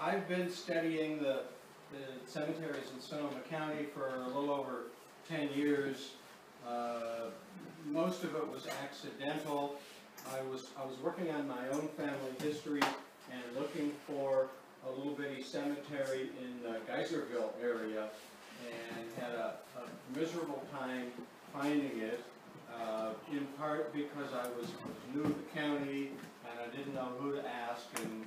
I've been studying the cemeteries in Sonoma County for a little over 10 years. Most of it was accidental. I was working on my own family history and looking for a little bitty cemetery in the Geyserville area, and had a miserable time finding it, in part because I was new to the county and I didn't know who to ask, and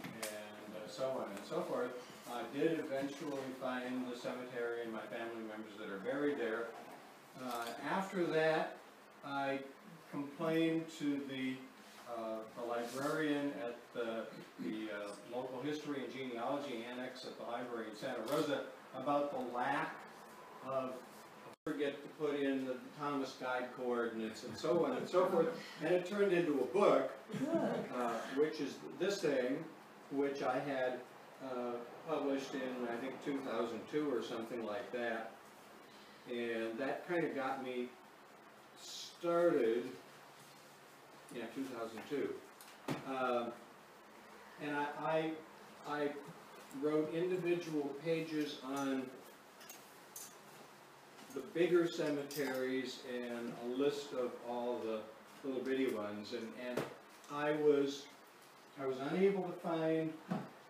so on and so forth. I did eventually find the cemetery and my family members that are buried there. After that, I complained to the librarian at the local history and genealogy annex at the library in Santa Rosa about the lack of, I forget to put in the Thomas Guide coordinates and so on and so forth, and it turned into a book, which is this thing, which I had published in, I think, 2002 or something like that, and that kind of got me started. Yeah, 2002. And I wrote individual pages on the bigger cemeteries and a list of all the little bitty ones, and I was unable to find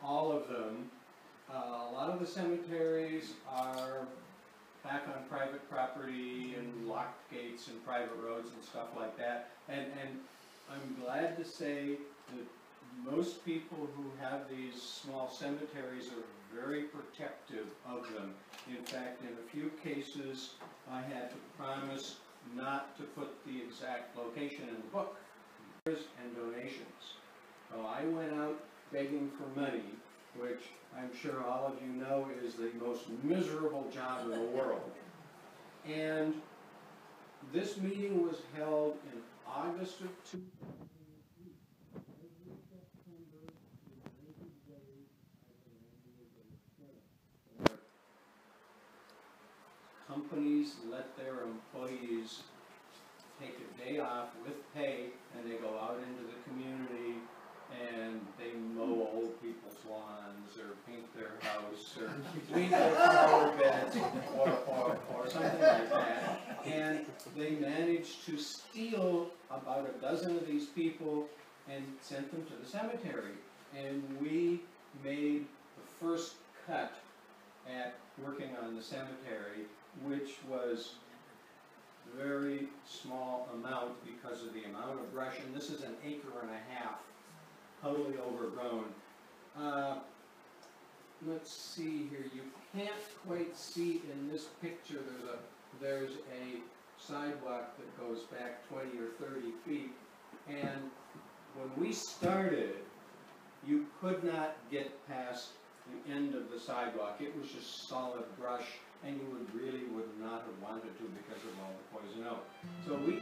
all of them. A lot of the cemeteries are back on private property and locked gates and private roads and stuff like that, and I'm glad to say that most people who have these small cemeteries are very protective of them. In fact, in a few cases, I had to promise not to put the exact location in the book. And donations. So I went out begging for money, which I'm sure all of you know is the most miserable job in the world. And this meeting was held in August of 2003. Every September is rated day as an annual day of companies let their employees take a day off with pay, and they go out into the community and they mow old people's lawns, or paint their house, or clean their flower beds, or something like that. And they managed to steal about a dozen of these people and sent them to the cemetery. And we made the first cut at working on the cemetery, which was very small amount because of the amount of brush, and this is an acre and a half, totally overgrown. Let's see here, you can't quite see in this picture, there's a sidewalk that goes back 20 or 30 feet, and when we started, you could not get past the end of the sidewalk. It was just solid brush, and you really would not have wanted to because of all the poison oak. So we